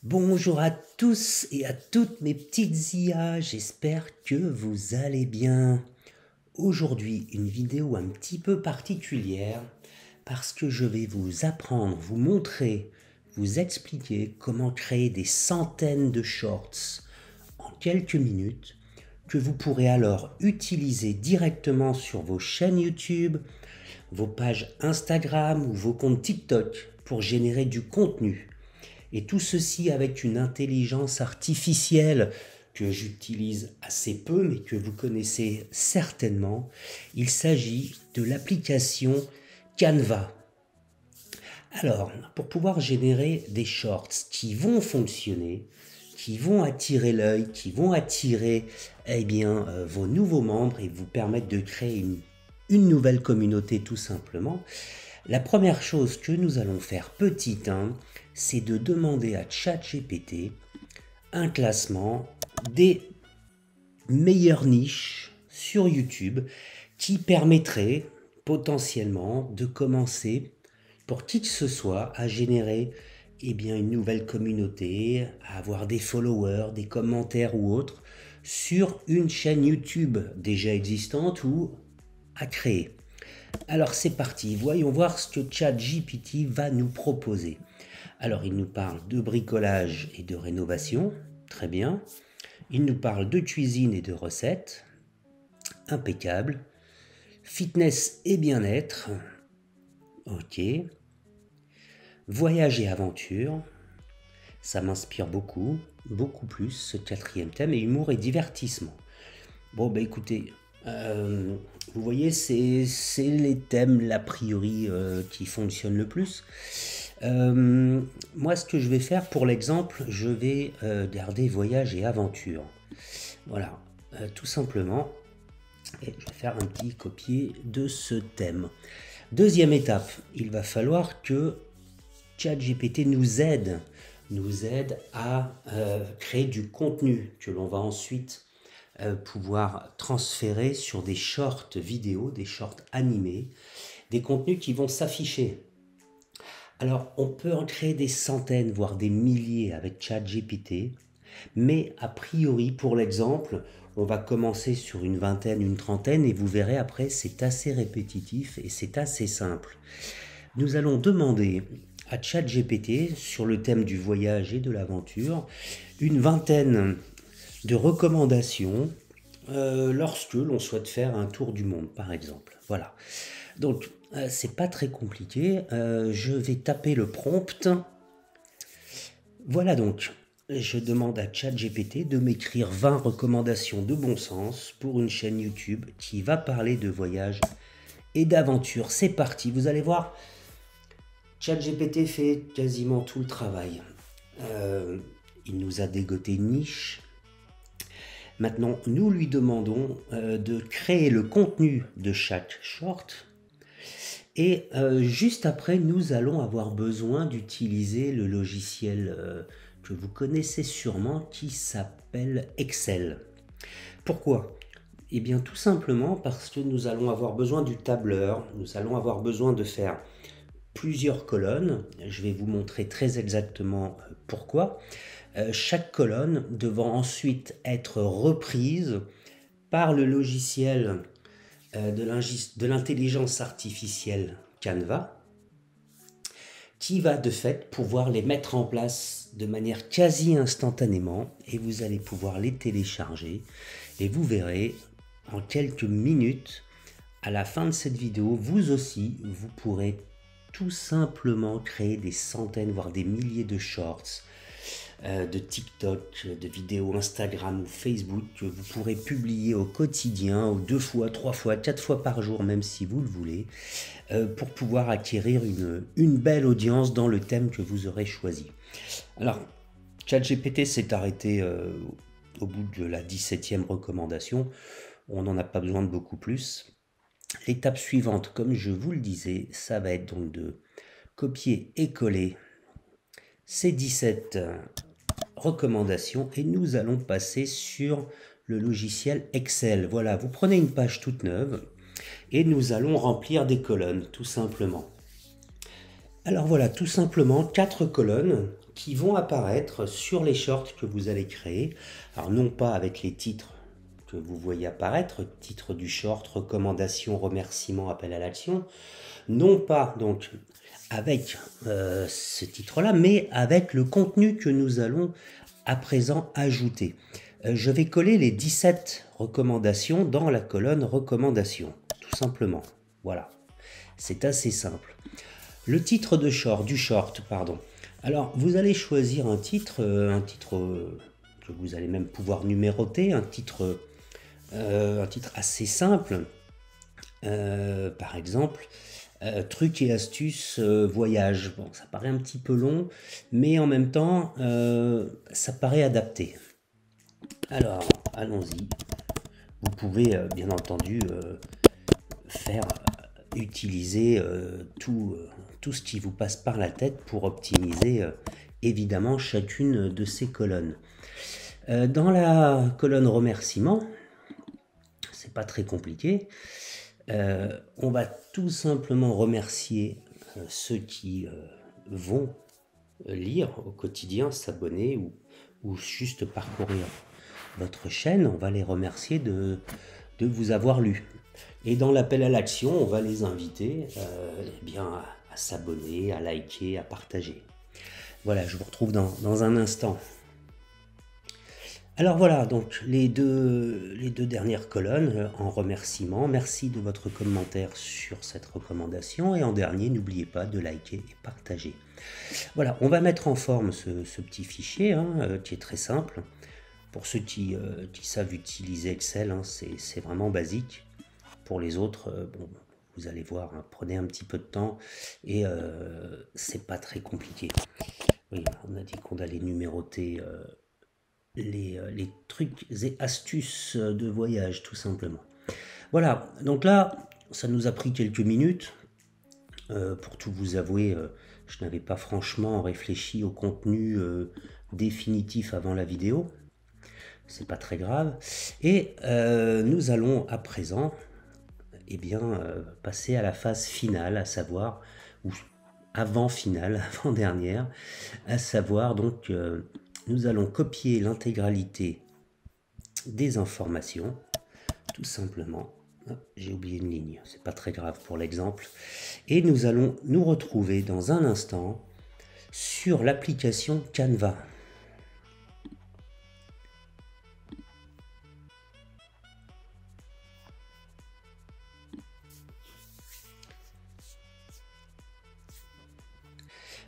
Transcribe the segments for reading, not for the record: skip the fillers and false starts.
Bonjour à tous et à toutes mes petites IA, j'espère que vous allez bien. Aujourd'hui, une vidéo un petit peu particulière parce que je vais vous apprendre, vous montrer, vous expliquer comment créer des centaines de shorts en quelques minutes que vous pourrez alors utiliser directement sur vos chaînes YouTube, vos pages Instagram ou vos comptes TikTok pour générer du contenu. Et tout ceci avec une intelligence artificielle que j'utilise assez peu mais que vous connaissez certainement. Il s'agit de l'application Canva. Alors, pour pouvoir générer des shorts qui vont fonctionner, qui vont attirer l'œil, qui vont attirer vos nouveaux membres et vous permettre de créer une nouvelle communauté tout simplement, la première chose que nous allons faire petit 1, c'est de demander à ChatGPT un classement des meilleures niches sur YouTube qui permettrait potentiellement de commencer pour qui que ce soit à générer une nouvelle communauté, à avoir des followers, des commentaires ou autres sur une chaîne YouTube déjà existante ou à créer. Alors c'est parti, voyons voir ce que ChatGPT va nous proposer. Alors il nous parle de bricolage et de rénovation, très bien. Il nous parle de cuisine et de recettes, impeccable. Fitness et bien-être, ok. Voyage et aventure, ça m'inspire beaucoup, beaucoup plus ce quatrième thème, et humour et divertissement. Bon bah écoutez, vous voyez c'est les thèmes a priori qui fonctionnent le plus. Moi ce que je vais faire pour l'exemple, je vais garder voyage et aventure. Voilà, tout simplement. Et je vais faire un petit copier de ce thème. Deuxième étape, il va falloir que ChatGPT nous aide à créer du contenu que l'on va ensuite pouvoir transférer sur des shorts vidéo, des shorts animés, des contenus qui vont s'afficher. Alors, on peut en créer des centaines, voire des milliers avec ChatGPT, mais a priori, pour l'exemple, on va commencer sur une vingtaine, une trentaine, et vous verrez après, c'est assez répétitif et c'est assez simple. Nous allons demander à ChatGPT, sur le thème du voyage et de l'aventure, une vingtaine de recommandations lorsque l'on souhaite faire un tour du monde, par exemple. Voilà. Donc, c'est pas très compliqué. Je vais taper le prompt. Voilà donc. Je demande à ChatGPT de m'écrire 20 recommandations de bon sens pour une chaîne YouTube qui va parler de voyage et d'aventure. C'est parti. Vous allez voir, ChatGPT fait quasiment tout le travail. Il nous a dégoté une niche. Maintenant, nous lui demandons de créer le contenu de chaque short. Et juste après, nous allons avoir besoin d'utiliser le logiciel que vous connaissez sûrement qui s'appelle Excel. Pourquoi ? Eh bien tout simplement parce que nous allons avoir besoin du tableur, nous allons avoir besoin de faire plusieurs colonnes. Je vais vous montrer très exactement pourquoi. Chaque colonne devant ensuite être reprise par le logiciel de l'intelligence artificielle Canva, qui va de fait pouvoir les mettre en place de manière quasi instantanément, et vous allez pouvoir les télécharger, et vous verrez en quelques minutes, à la fin de cette vidéo, vous aussi, vous pourrez tout simplement créer des centaines, voire des milliers de shorts, de TikTok, de vidéos Instagram ou Facebook que vous pourrez publier au quotidien, ou 2 fois, 3 fois, 4 fois par jour, même si vous le voulez, pour pouvoir acquérir une belle audience dans le thème que vous aurez choisi. Alors, ChatGPT s'est arrêté au bout de la 17e recommandation. On n'en a pas besoin de beaucoup plus. L'étape suivante, comme je vous le disais, ça va être donc de copier et coller ces 17 recommandations et nous allons passer sur le logiciel Excel. Voilà, vous prenez une page toute neuve et nous allons remplir des colonnes, tout simplement. Alors voilà, tout simplement 4 colonnes qui vont apparaître sur les shorts que vous allez créer. Alors non pas avec les titres que vous voyez apparaître, titre du short, recommandation, remerciement, appel à l'action, non pas donc avec ce titre-là, mais avec le contenu que nous allons à présent ajouter. Je vais coller les 17 recommandations dans la colonne recommandations, tout simplement. Voilà, c'est assez simple. Le titre du short, pardon. Alors, vous allez choisir un titre que vous allez même pouvoir numéroter, un titre assez simple. Par exemple, trucs et astuces voyage. Bon, ça paraît un petit peu long, mais en même temps, ça paraît adapté. Alors, allons-y. Vous pouvez, bien entendu, utiliser tout ce qui vous passe par la tête pour optimiser évidemment chacune de ces colonnes. Dans la colonne remerciements, c'est pas très compliqué. On va tout simplement remercier ceux qui vont lire au quotidien, s'abonner ou juste parcourir votre chaîne. On va les remercier de vous avoir lu. Et dans l'appel à l'action, on va les inviter à s'abonner, à liker, à partager. Voilà, je vous retrouve dans un instant. Alors voilà, donc les deux dernières colonnes en remerciement. Merci de votre commentaire sur cette recommandation. Et en dernier, n'oubliez pas de liker et partager. Voilà, on va mettre en forme ce petit fichier qui est très simple. Pour ceux qui savent utiliser Excel, c'est vraiment basique. Pour les autres, bon, vous allez voir, prenez un petit peu de temps et c'est pas très compliqué. Oui, on a dit qu'on allait numéroter les trucs et astuces de voyage, tout simplement. Voilà, donc là, ça nous a pris quelques minutes. Pour tout vous avouer, je n'avais pas franchement réfléchi au contenu définitif avant la vidéo. C'est pas très grave. Et nous allons à présent passer à la phase finale, à savoir, ou avant-finale, avant-dernière, à savoir donc nous allons copier l'intégralité des informations, tout simplement. J'ai oublié une ligne, c'est pas très grave pour l'exemple. Et nous allons nous retrouver dans un instant sur l'application Canva.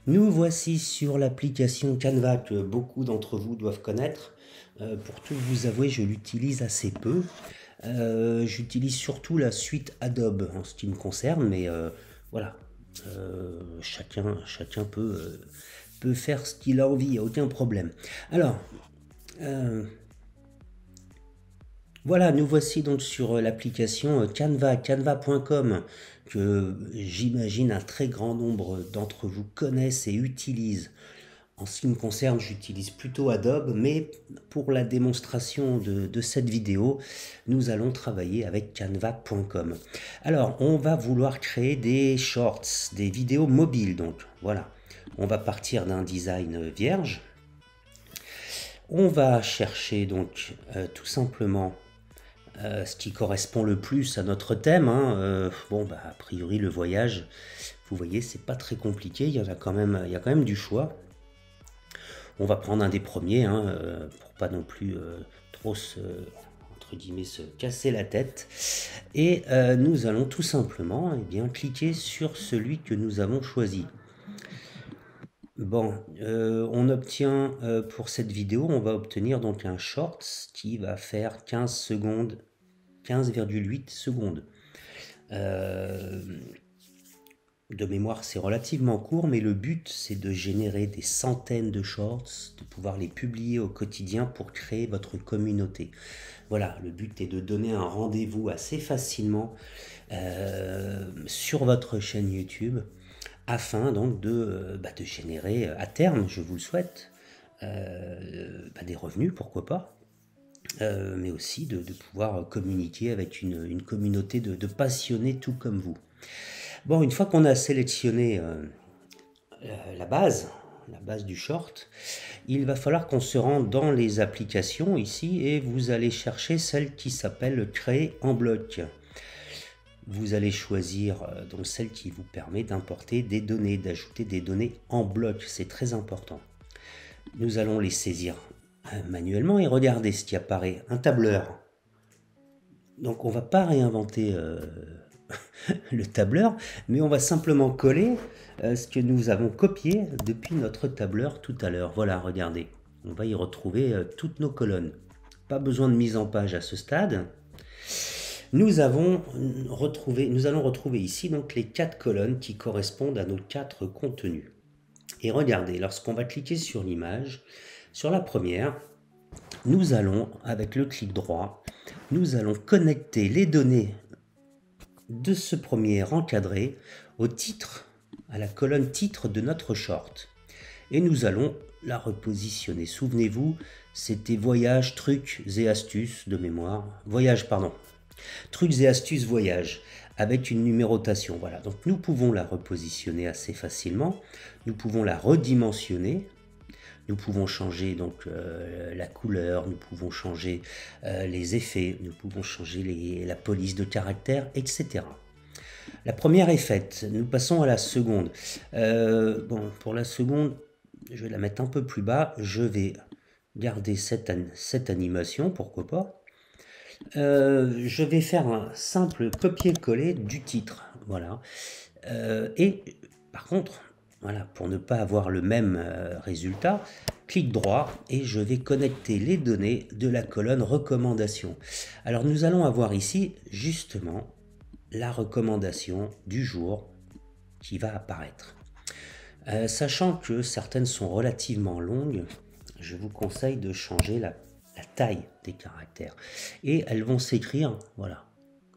Nous voici sur l'application Canva que beaucoup d'entre vous doivent connaître. Pour tout vous avouer, je l'utilise assez peu. J'utilise surtout la suite Adobe en ce qui me concerne, mais voilà, chacun peut faire ce qu'il a envie, il n'y a aucun problème. Alors, voilà, nous voici donc sur l'application Canva, canva.com, que j'imagine un très grand nombre d'entre vous connaissent et utilisent. En ce qui me concerne, j'utilise plutôt Adobe, mais pour la démonstration de cette vidéo, nous allons travailler avec canva.com. Alors, on va vouloir créer des shorts, des vidéos mobiles, donc voilà. On va partir d'un design vierge. On va chercher donc tout simplement ce qui correspond le plus à notre thème. A priori, le voyage, vous voyez, c'est pas très compliqué, il y a quand même du choix. On va prendre un des premiers, pour pas non plus trop entre guillemets, se casser la tête. Et nous allons tout simplement cliquer sur celui que nous avons choisi. Bon, on obtient pour cette vidéo, on va obtenir donc un short qui va faire 15 secondes, 15,8 secondes. De mémoire, c'est relativement court, mais le but, c'est de générer des centaines de shorts, de pouvoir les publier au quotidien pour créer votre communauté. Voilà, le but est de donner un rendez-vous assez facilement sur votre chaîne YouTube, afin donc de générer à terme, je vous le souhaite, des revenus, pourquoi pas. Mais aussi de pouvoir communiquer avec une communauté de passionnés tout comme vous. Bon, une fois qu'on a sélectionné la base, la base du short, il va falloir qu'on se rende dans les applications ici et vous allez chercher celle qui s'appelle créer en bloc. Vous allez choisir donc celle qui vous permet d'importer des données, d'ajouter des données en bloc, c'est très important. Nous allons les saisir manuellement et regardez ce qui apparaît, un tableur. Donc on va pas réinventer le tableur, mais on va simplement coller ce que nous avons copié depuis notre tableur tout à l'heure. Voilà, regardez, on va y retrouver toutes nos colonnes. Pas besoin de mise en page à ce stade. Nous allons retrouver ici donc les 4 colonnes qui correspondent à nos 4 contenus. Et regardez, lorsqu'on va cliquer sur l'image, sur la première, nous allons, avec le clic droit, nous allons connecter les données de ce premier encadré au titre, à la colonne titre de notre short. Et nous allons la repositionner. Souvenez-vous, c'était voyage, trucs et astuces de mémoire. Trucs et astuces voyage avec une numérotation. Voilà, donc nous pouvons la repositionner assez facilement. Nous pouvons la redimensionner. Nous pouvons changer donc la couleur, nous pouvons changer les effets, nous pouvons changer la police de caractère, etc. La première est faite. Nous passons à la seconde. Bon, pour la seconde, je vais la mettre un peu plus bas. Je vais garder cette animation, pourquoi pas. Je vais faire un simple copier-coller du titre. Voilà. Et par contre, voilà, pour ne pas avoir le même résultat, clic droit et je vais connecter les données de la colonne recommandation. Alors nous allons avoir ici justement la recommandation du jour qui va apparaître. Sachant que certaines sont relativement longues, je vous conseille de changer la taille des caractères. Et elles vont s'écrire, voilà,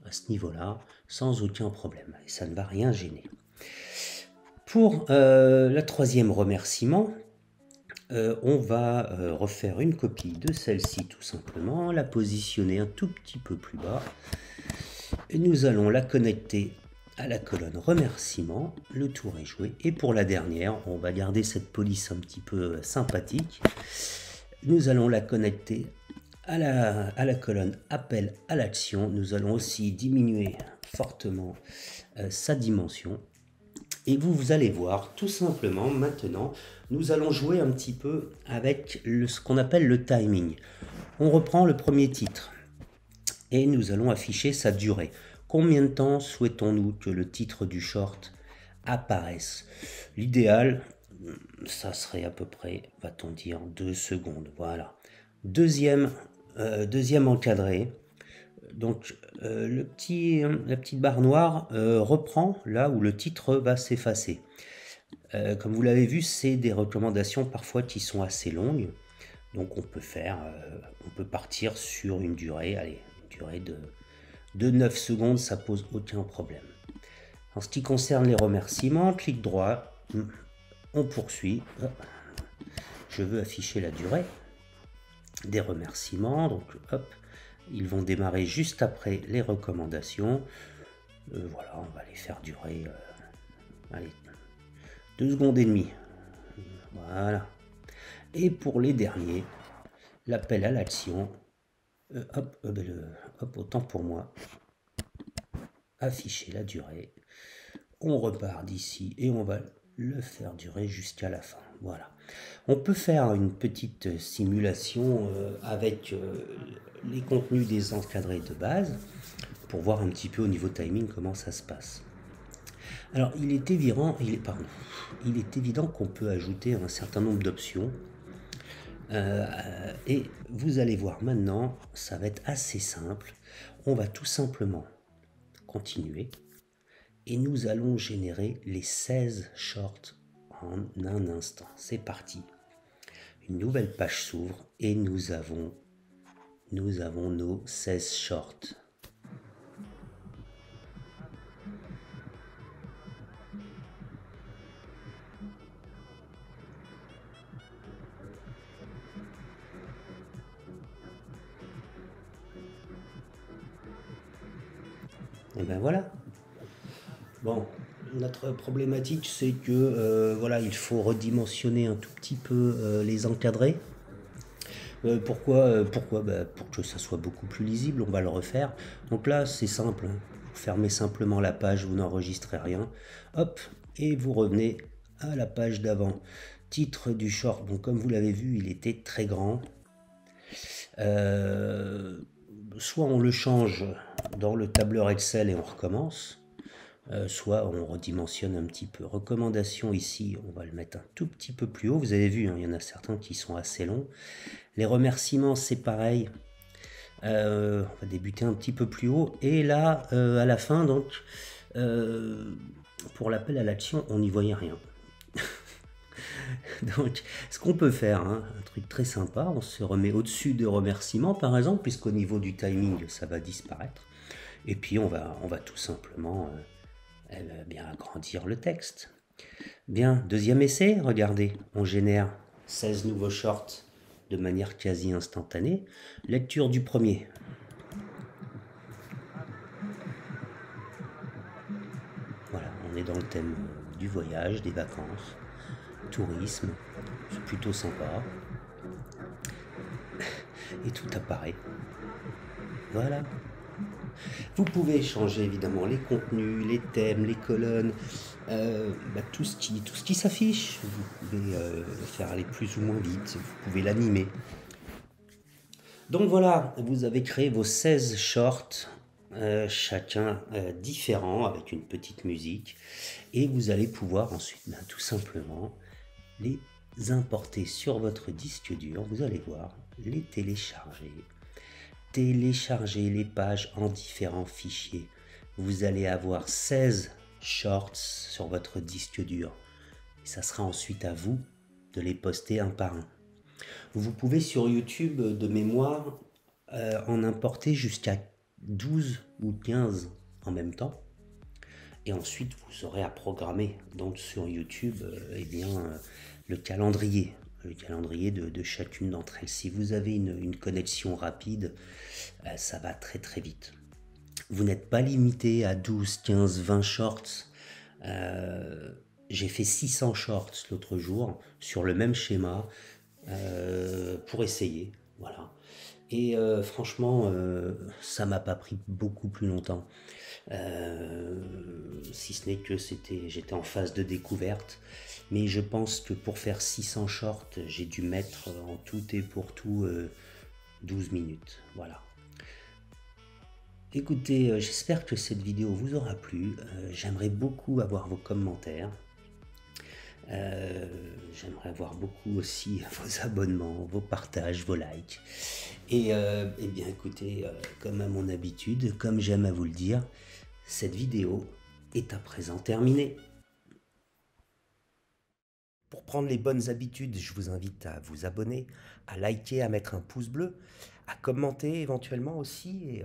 à ce niveau-là, sans aucun problème. Et ça ne va rien gêner. Pour la troisième remerciement, on va refaire une copie de celle-ci tout simplement, la positionner un tout petit peu plus bas. Et nous allons la connecter à la colonne remerciement. Le tour est joué. Et pour la dernière, on va garder cette police un petit peu sympathique. Nous allons la connecter à la colonne appel à l'action. Nous allons aussi diminuer fortement sa dimension. Et vous allez voir, tout simplement, maintenant, nous allons jouer un petit peu avec ce qu'on appelle le timing. On reprend le premier titre et nous allons afficher sa durée. Combien de temps souhaitons-nous que le titre du short apparaisse? L'idéal, ça serait à peu près, va-t-on dire, 2 secondes. Voilà. Deuxième encadré. Donc la petite barre noire reprend là où le titre va s'effacer. Comme vous l'avez vu, c'est des recommandations parfois qui sont assez longues. Donc on peut partir sur une durée, une durée de 9 secondes, ça pose aucun problème. En ce qui concerne les remerciements, clic droit, on poursuit. Je veux afficher la durée des remerciements, donc hop. Ils vont démarrer juste après les recommandations. Voilà, on va les faire durer 2 secondes et demie. Voilà. Et pour les derniers, l'appel à l'action. Autant pour moi. Afficher la durée. On repart d'ici et on va le faire durer jusqu'à la fin. Voilà. On peut faire une petite simulation avec les contenus des encadrés de base pour voir un petit peu au niveau timing comment ça se passe. Alors il est évident qu'on peut ajouter un certain nombre d'options et vous allez voir maintenant, ça va être assez simple. On va tout simplement continuer et nous allons générer les 16 shorts en un instant. C'est parti. Une nouvelle page s'ouvre et nous avons nos 16 shorts. Et ben voilà. Bon, notre problématique, c'est que voilà, il faut redimensionner un tout petit peu les encadrés. Pourquoi bah, pour que ça soit beaucoup plus lisible, on va le refaire. Donc là, c'est simple, hein. Vous fermez simplement la page, vous n'enregistrez rien. Hop, et vous revenez à la page d'avant. Titre du short, bon, comme vous l'avez vu, il était très grand. Euh, Soit on le change dans le tableur Excel et on recommence, soit on redimensionne un petit peu. Recommandation ici, on va le mettre un tout petit peu plus haut. Vous avez vu, hein, il y en a certains qui sont assez longs. Les remerciements, c'est pareil. On va débuter un petit peu plus haut. Et là, à la fin, donc, pour l'appel à l'action, on n'y voyait rien. Donc, ce qu'on peut faire, hein, un truc très sympa, on se remet au-dessus de remerciements, par exemple, puisqu'au niveau du timing, ça va disparaître. Et puis, on va tout simplement bien agrandir le texte. Bien, deuxième essai, regardez, on génère 16 nouveaux shorts de manière quasi instantanée. Lecture du premier. Voilà, on est dans le thème du voyage, des vacances, tourisme, c'est plutôt sympa. Et tout apparaît. Voilà. Vous pouvez changer évidemment les contenus, les thèmes, les colonnes, tout ce qui s'affiche. Vous pouvez le faire aller plus ou moins vite, vous pouvez l'animer. Donc voilà, vous avez créé vos 16 shorts, chacun différent, avec une petite musique. Et vous allez pouvoir ensuite tout simplement les importer sur votre disque dur. Vous allez voir, les télécharger. Télécharger les pages en différents fichiers. Vous allez avoir 16 shorts sur votre disque dur. Et ça sera ensuite à vous de les poster un par un. Vous pouvez sur YouTube de mémoire en importer jusqu'à 12 ou 15 en même temps. Et ensuite, vous aurez à programmer donc sur YouTube le calendrier de chacune d'entre elles. Si vous avez une connexion rapide, ça va très très vite. Vous n'êtes pas limité à 12, 15, 20 shorts. J'ai fait 600 shorts l'autre jour sur le même schéma pour essayer. Voilà. Et franchement, ça m'a pas pris beaucoup plus longtemps. Si ce n'est que j'étais en phase de découverte. Mais je pense que pour faire 600 shorts, j'ai dû mettre en tout et pour tout 12 minutes. Voilà. Écoutez, j'espère que cette vidéo vous aura plu. J'aimerais beaucoup avoir vos commentaires. J'aimerais avoir beaucoup aussi vos abonnements, vos partages, vos likes. Et bien écoutez, comme à mon habitude, comme j'aime à vous le dire, cette vidéo est à présent terminée. Pour prendre les bonnes habitudes, je vous invite à vous abonner, à liker, à mettre un pouce bleu, à commenter éventuellement aussi.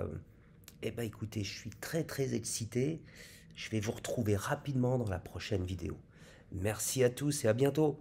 Et ben écoutez, je suis très très excité. Je vais vous retrouver rapidement dans la prochaine vidéo. Merci à tous et à bientôt.